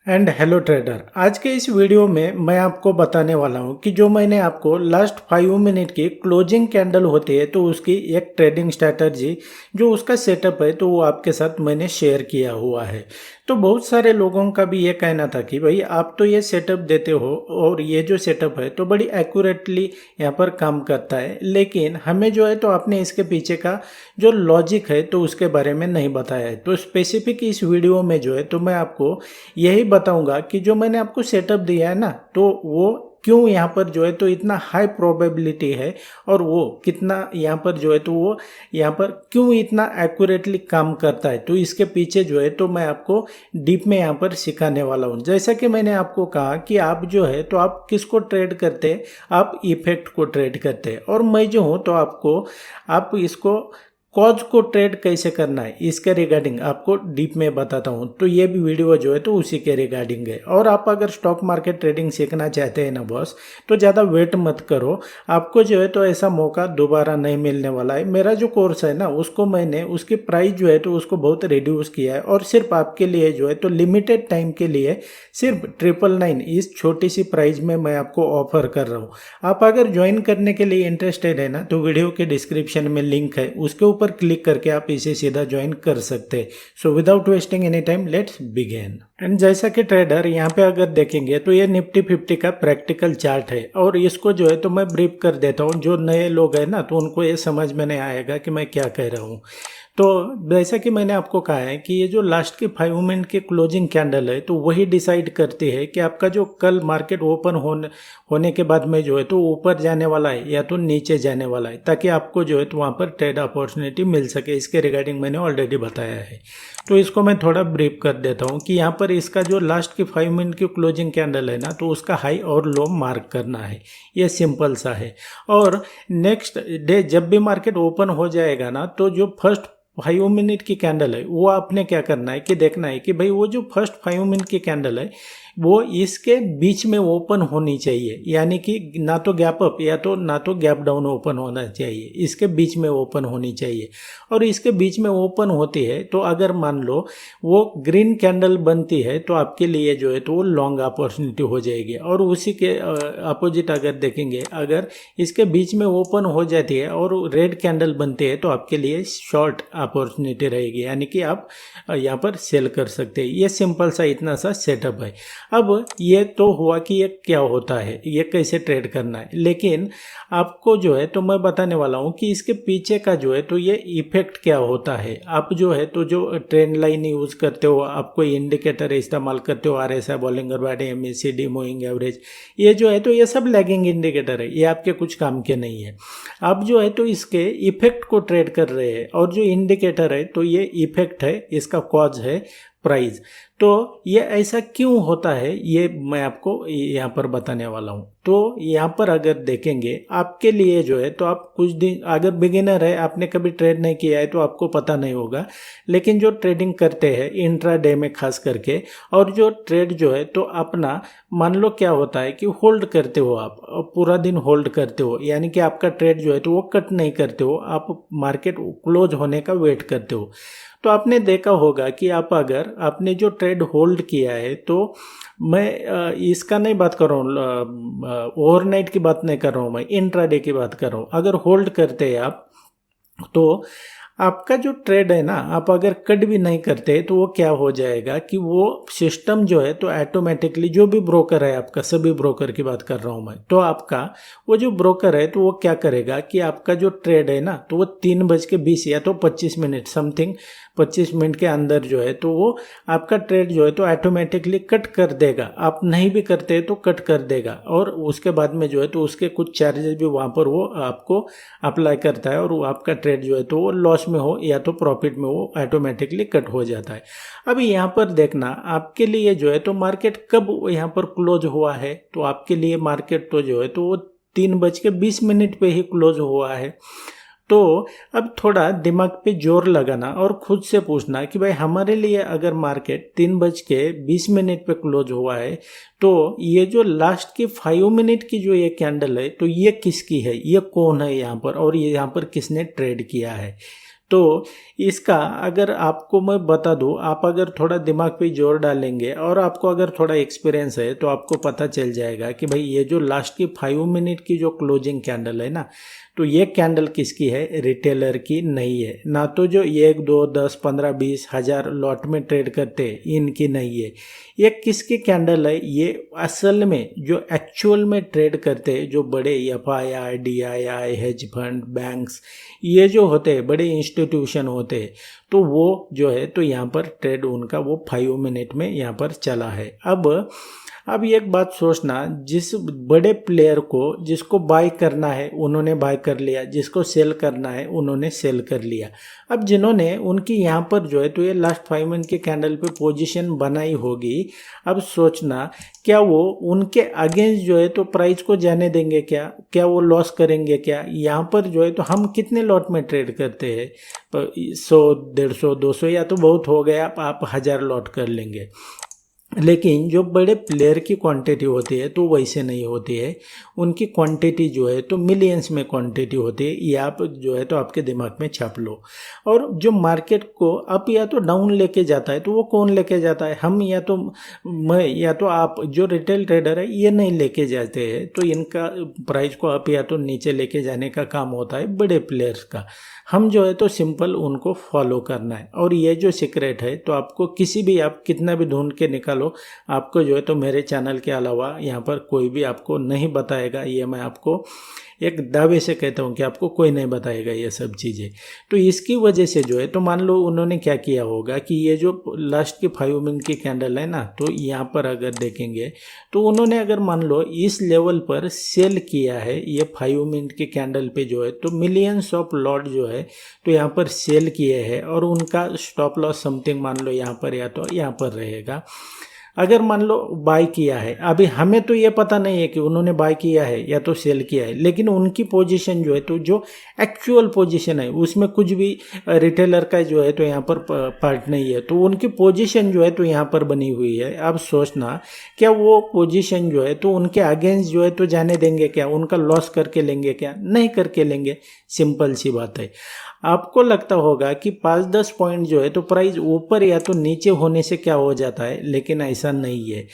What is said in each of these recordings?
And hello trader. आज के इस वीडियो में मैं आपको बताने वाला हूं कि जो मैंने आपको लास्ट 5 मिनट की क्लोजिंग कैंडल होती है तो उसकी एक ट्रेडिंग स्ट्रैटेजी जो उसका सेटअप है तो वो आपके साथ मैंने शेयर किया हुआ है। तो बहुत सारे लोगों का भी ये कहना था कि भाई आप तो ये सेटअप देते हो और ये जो सेटअप है तो बड़ी एक्यूरेटली यहाँ पर काम करता है, लेकिन हमें जो है तो आपने इसके पीछे का जो लॉजिक है तो उसके बारे में नहीं बताया है। तो स्पेसिफिक इस वीडियो में जो है तो मैं आपको यही बताऊंगा कि जो मैंने आपको सेटअप दिया है ना तो वो क्यों यहाँ पर जो है तो इतना हाई प्रोबेबिलिटी है और वो कितना यहाँ पर जो है तो वो यहाँ पर क्यों इतना एक्यूरेटली काम करता है। तो इसके पीछे जो है तो मैं आपको डीप में यहाँ पर सिखाने वाला हूँ। जैसा कि मैंने आपको कहा कि आप जो है तो आप किसको ट्रेड करते हैं, आप इफेक्ट को ट्रेड करते हैं, और मैं जो हूँ तो आपको आप इसको कॉज को ट्रेड कैसे करना है इसके रिगार्डिंग आपको डीप में बताता हूं। तो ये भी वीडियो जो है तो उसी के रिगार्डिंग है। और आप अगर स्टॉक मार्केट ट्रेडिंग सीखना चाहते हैं ना बॉस, तो ज़्यादा वेट मत करो, आपको जो है तो ऐसा मौका दोबारा नहीं मिलने वाला है। मेरा जो कोर्स है ना उसको मैंने उसकी प्राइस जो है तो उसको बहुत रिड्यूस किया है और सिर्फ आपके लिए जो है तो लिमिटेड टाइम के लिए सिर्फ 999 इस छोटी सी प्राइस में मैं आपको ऑफर कर रहा हूँ। आप अगर ज्वाइन करने के लिए इंटरेस्टेड है ना तो वीडियो के डिस्क्रिप्शन में लिंक है, उसके ऊपर क्लिक करके आप इसे सीधा ज्वाइन कर सकते हैं। So without wasting any time let's begin. And जैसा कि ट्रेडर यहाँ पे अगर देखेंगे तो ये निफ्टी 50 का प्रैक्टिकल चार्ट है और इसको जो है तो मैं ब्रीफ कर देता हूँ। जो नए लोग हैं ना तो उनको ये समझ में नहीं आएगा कि मैं क्या कह रहा हूँ। तो जैसा कि मैंने आपको कहा है कि ये जो लास्ट के 5 मिनट की क्लोजिंग कैंडल है तो वही डिसाइड करती है कि आपका जो कल मार्केट ओपन होने के बाद में जो है तो ऊपर जाने वाला है या तो नीचे जाने वाला है, ताकि आपको जो है तो वहाँ पर ट्रेड अपॉर्चुनिटी मिल सके। इसके रिगार्डिंग मैंने ऑलरेडी बताया है। तो इसको मैं थोड़ा ब्रीफ कर देता हूँ कि यहाँ पर इसका जो लास्ट की 5 मिनट की क्लोजिंग कैंडल है ना तो उसका हाई और लो मार्क करना है। ये सिंपल सा है। और नेक्स्ट डे जब भी मार्केट ओपन हो जाएगा ना तो जो फर्स्ट 5 मिनट की कैंडल है वो आपने क्या करना है कि देखना है कि भाई वो जो फर्स्ट 5 मिनट की कैंडल है वो इसके बीच में ओपन होनी चाहिए, यानी कि ना तो गैप अप या तो ना तो गैप डाउन ओपन होना चाहिए, इसके बीच में ओपन होनी चाहिए। और इसके बीच में ओपन होती है तो अगर मान लो वो ग्रीन कैंडल बनती है तो आपके लिए जो है तो वो लॉन्ग अपॉर्चुनिटी हो जाएगी। और उसी के अपोजिट अगर देखेंगे, अगर इसके बीच में ओपन हो जाती है और रेड कैंडल बनती है तो आपके लिए शॉर्ट अपॉर्चुनिटी रहेगी, यानी कि आप यहाँ पर सेल कर सकते हैं। ये सिंपल सा इतना सा सेटअप है। अब ये तो हुआ कि ये क्या होता है, ये कैसे ट्रेड करना है, लेकिन आपको जो है तो मैं बताने वाला हूँ कि इसके पीछे का जो है तो ये इफेक्ट क्या होता है। आप जो है तो जो ट्रेंड लाइन यूज करते हो, आप कोई इंडिकेटर इस्तेमाल करते हो, RSI, Bollinger bad, MACD, moving average, ये जो है तो ये सब लैगिंग इंडिकेटर है, ये आपके कुछ काम के नहीं है। आप जो है तो इसके इफेक्ट को ट्रेड कर रहे हैं और जो इंडिकेटर है तो ये इफेक्ट है, इसका कॉज है प्राइस। तो ये ऐसा क्यों होता है ये मैं आपको यहाँ पर बताने वाला हूँ। तो यहाँ पर अगर देखेंगे आपके लिए जो है तो आप कुछ दिन, अगर बिगिनर है, आपने कभी ट्रेड नहीं किया है तो आपको पता नहीं होगा, लेकिन जो ट्रेडिंग करते हैं इंट्रा डे में खास करके, और जो ट्रेड जो है तो अपना मान लो क्या होता है कि होल्ड करते हो, आप पूरा दिन होल्ड करते हो, यानी कि आपका ट्रेड जो है तो वो कट नहीं करते हो, आप मार्केट क्लोज होने का वेट करते हो। तो आपने देखा होगा कि आप अगर आपने जो ट्रेड होल्ड किया है, तो मैं इसका नहीं बात कर रहा हूँ, ओवरनाइट की बात नहीं कर रहा हूँ, मैं इंट्राडे की बात कर रहा हूँ। अगर होल्ड करते हैं आप तो आपका जो ट्रेड है ना, आप अगर कट भी नहीं करते तो वो क्या हो जाएगा कि वो सिस्टम जो है तो ऑटोमेटिकली, जो भी ब्रोकर है आपका, सभी ब्रोकर की बात कर रहा हूँ मैं, तो आपका वो जो ब्रोकर है तो वो क्या करेगा कि आपका जो ट्रेड है ना तो वो 3:20 या तो 25 मिनट समथिंग, 25 मिनट के अंदर जो है तो वो आपका ट्रेड जो है तो ऑटोमेटिकली कट कर देगा। आप नहीं भी करते तो कट कर देगा और उसके बाद में जो है तो उसके कुछ चार्जेस भी वहाँ पर वो आपको अप्लाई करता है और वो आपका ट्रेड जो है तो वो लॉस में हो या तो प्रॉफिट में वो ऑटोमेटिकली कट हो जाता है। अभी यहाँ पर देखना आपके लिए जो है तो मार्केट कब यहाँ पर क्लोज हुआ है, तो आपके लिए मार्केट तो जो है तो वो 3:20 पे ही क्लोज हुआ है। तो अब थोड़ा दिमाग पे जोर लगाना और खुद से पूछना कि भाई हमारे लिए अगर मार्केट 3:20 पे क्लोज हुआ है तो ये जो लास्ट की 5 मिनट की जो ये कैंडल है तो ये किसकी है, ये कौन है यहाँ पर, और ये यहाँ पर किसने ट्रेड किया है। तो इसका अगर आपको मैं बता दूं, आप अगर थोड़ा दिमाग पे जोर डालेंगे और आपको अगर थोड़ा एक्सपीरियंस है तो आपको पता चल जाएगा कि भाई ये जो लास्ट की 5 मिनट की जो क्लोजिंग कैंडल है ना, तो ये कैंडल किसकी है, रिटेलर की नहीं है। ना तो जो 1 2 10 15 20 हजार लॉट में ट्रेड करते हैं इनकी नहीं है। ये किसकी कैंडल है, ये असल में जो एक्चुअल में ट्रेड करते हैं जो बड़े FII, DII, hedge fund, banks, ये जो होते हैं बड़े इंस्टीट्यूशन होते हैं, तो वो जो है तो यहाँ पर ट्रेड उनका वो 5 मिनट में यहाँ पर चला है। अब एक बात सोचना, जिस बड़े प्लेयर को जिसको बाय करना है उन्होंने बाय कर लिया, जिसको सेल करना है उन्होंने सेल कर लिया। अब जिन्होंने उनकी यहाँ पर जो है तो ये लास्ट 5 मिनट के कैंडल पे पोजीशन बनाई होगी, अब सोचना क्या वो उनके अगेंस्ट जो है तो प्राइस को जाने देंगे क्या वो लॉस करेंगे क्या। यहाँ पर जो है तो हम कितने लॉट में ट्रेड करते हैं, 100 150 200 या तो बहुत हो गया आप 1000 लॉट कर लेंगे। लेकिन जो बड़े प्लेयर की क्वांटिटी होती है तो वैसे नहीं होती है, उनकी क्वांटिटी जो है तो मिलियंस में क्वांटिटी होती है। ये आप जो है तो आपके दिमाग में छाप लो। और जो मार्केट को अप या तो डाउन लेके जाता है तो वो कौन लेके जाता है, हम या तो मैं या तो आप, जो रिटेल ट्रेडर है ये नहीं लेके जाते हैं। तो इनका प्राइस को अप या तो नीचे लेके जाने का काम होता है बड़े प्लेयर्स का। हम जो है तो सिंपल उनको फॉलो करना है। और ये जो सीक्रेट है तो आपको किसी भी, आप कितना भी ढूंढ के निकालो, आपको जो है तो मेरे चैनल के अलावा यहाँ पर कोई भी आपको नहीं बताएगा। ये मैं आपको एक दावे से कहता हूँ कि आपको कोई नहीं बताएगा ये सब चीज़ें। तो इसकी वजह से जो है तो मान लो उन्होंने क्या किया होगा कि ये जो लास्ट की 5 मिनट की कैंडल है ना, तो यहाँ पर अगर देखेंगे तो उन्होंने अगर मान लो इस लेवल पर सेल किया है, ये 5 मिनट की कैंडल पे जो है तो मिलियंस ऑफ लॉट जो है तो यहाँ पर सेल किए हैं। और उनका स्टॉप लॉस समथिंग मान लो यहाँ पर या तो यहाँ पर रहेगा। अगर मान लो बाय किया है, अभी हमें तो ये पता नहीं है कि उन्होंने बाय किया है या तो सेल किया है, लेकिन उनकी पोजीशन जो है तो जो एक्चुअल पोजीशन है उसमें कुछ भी रिटेलर का जो है तो यहाँ पर पार्ट नहीं है। तो उनकी पोजीशन जो है तो यहाँ पर बनी हुई है। अब सोचना क्या वो पोजीशन जो है तो उनके अगेंस्ट जो है तो जाने देंगे क्या, उनका लॉस करके लेंगे क्या, नहीं करके लेंगे। सिंपल सी बात है। आपको लगता होगा कि 5-10 पॉइंट जो है तो प्राइस ऊपर या तो नीचे होने से क्या हो जाता है, लेकिन ऐसा नहीं है।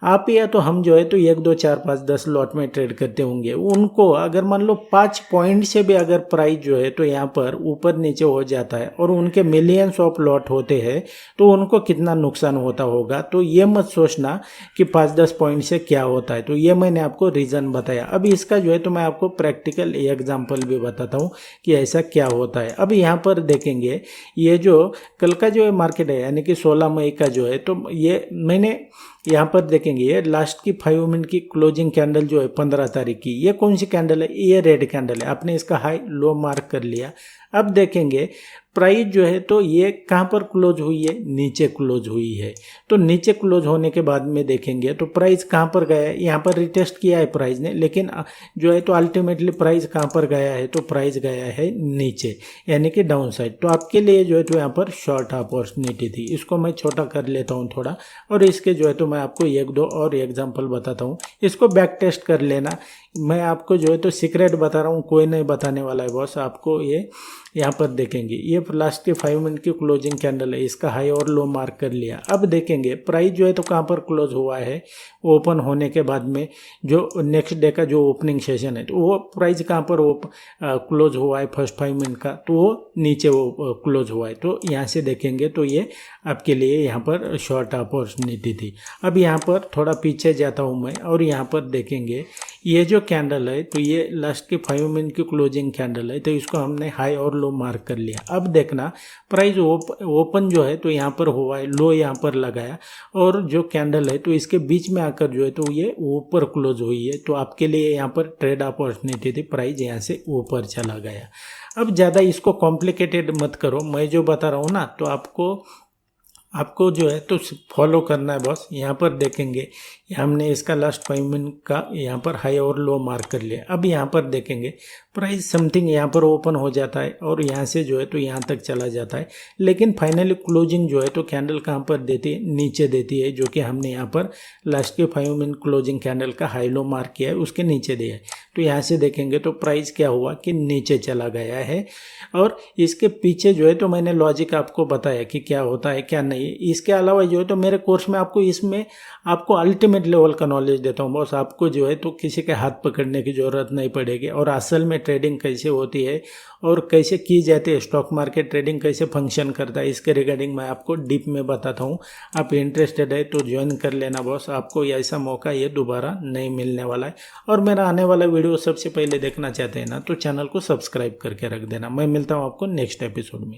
आप या तो हम जो है तो 1 2 4 5 10 लॉट में ट्रेड करते होंगे, उनको अगर मान लो 5 पॉइंट से भी अगर प्राइस जो है तो यहाँ पर ऊपर नीचे हो जाता है और उनके मिलियंस ऑफ लॉट होते हैं तो उनको कितना नुकसान होता होगा। तो ये मत सोचना कि 5-10 पॉइंट से क्या होता है। तो ये मैंने आपको रीज़न बताया। अभी इसका जो है तो मैं आपको प्रैक्टिकल एग्जाम्पल भी बताता हूँ कि ऐसा क्या होता है। अब यहाँ पर देखेंगे ये जो कल का जो है मार्केट है, यानी कि 16 मई का जो है, तो ये मैंने यहाँ पर देखेंगे ये लास्ट की 5 मिनट की क्लोजिंग कैंडल जो है 15 तारीख की, ये कौन सी कैंडल है, ये रेड कैंडल है। आपने इसका हाई लो मार्क कर लिया। अब देखेंगे प्राइस जो है तो ये कहाँ पर क्लोज हुई है, नीचे क्लोज हुई है। तो नीचे क्लोज होने के बाद में देखेंगे तो प्राइस कहाँ पर गया है, यहाँ पर रिटेस्ट किया है प्राइस ने, लेकिन जो है तो अल्टीमेटली प्राइस कहाँ पर गया है, तो प्राइस गया है नीचे, यानी कि डाउन साइड। तो आपके लिए जो है तो यहाँ पर शॉर्ट अपॉर्चुनिटी थी। इसको मैं छोटा कर लेता हूँ थोड़ा, और इसके जो है तो मैं आपको 1 2 और एग्जाम्पल बताता हूँ। इसको बैक टेस्ट कर लेना। मैं आपको जो है तो सीक्रेट बता रहा हूँ, कोई नहीं बताने वाला है बॉस आपको। ये यहाँ पर देखेंगे ये लास्ट के 5 मिनट की क्लोजिंग कैंडल है, इसका हाई और लो मार्क कर लिया। अब देखेंगे प्राइस जो है तो कहाँ पर क्लोज हुआ है, ओपन होने के बाद में जो नेक्स्ट डे का जो ओपनिंग सेशन है तो वो प्राइस कहाँ पर क्लोज हुआ है फर्स्ट 5 मिनट का, तो वो नीचे वो क्लोज हुआ है। तो यहाँ से देखेंगे तो ये आपके लिए यहाँ पर शॉर्ट अपॉर्चुनिटी थी। अब यहाँ पर थोड़ा पीछे जाता हूँ मैं, और यहाँ पर देखेंगे ये जो कैंडल है तो ये लास्ट के 5 मिनट की क्लोजिंग कैंडल है, तो इसको हमने हाई और लो मार्क कर लिया। अब देखना प्राइस ओपन जो है तो यहाँ पर हुआ है, लो यहाँ पर लगाया, और जो कैंडल है तो इसके बीच में आकर जो है तो ये ऊपर क्लोज हुई है। तो आपके लिए यहाँ पर ट्रेड अपॉर्चुनिटी थी, प्राइस यहाँ से ऊपर चला गया। अब ज़्यादा इसको कॉम्प्लिकेटेड मत करो, मैं जो बता रहा हूँ ना तो आपको आपको जो है तो फॉलो करना है बॉस। यहाँ पर देखेंगे हमने इसका लास्ट 5 मिनट का यहाँ पर हाई और लो मार्क कर लिया। अब यहाँ पर देखेंगे प्राइस समथिंग यहाँ पर ओपन हो जाता है और यहाँ से जो है तो यहाँ तक चला जाता है, लेकिन फाइनली क्लोजिंग जो है तो कैंडल कहाँ पर देती है, नीचे देती है, जो कि हमने यहाँ पर लास्ट के 5 मिनट क्लोजिंग कैंडल का हाई लो मार्क किया है उसके नीचे दिया है। तो यहाँ से देखेंगे तो प्राइस क्या हुआ कि नीचे चला गया है। और इसके पीछे जो है तो मैंने लॉजिक आपको बताया कि क्या होता है क्या नहीं। इसके अलावा जो है तो मेरे कोर्स में आपको इसमें आपको अल्टीमेट लेवल का नॉलेज देता हूँ बॉस। आपको जो है तो किसी के हाथ पकड़ने की ज़रूरत नहीं पड़ेगी, और असल में ट्रेडिंग कैसे होती है और कैसे की जाती है, स्टॉक मार्केट ट्रेडिंग कैसे फंक्शन करता है, इसके रिगार्डिंग मैं आपको डीप में बताता हूँ। आप इंटरेस्टेड है तो ज्वाइन कर लेना बॉस, आपको ऐसा मौका ये दोबारा नहीं मिलने वाला है। और मेरा आने वाला वीडियो सबसे पहले देखना चाहते हैं ना तो चैनल को सब्सक्राइब करके रख देना। मैं मिलता हूँ आपको नेक्स्ट एपिसोड में।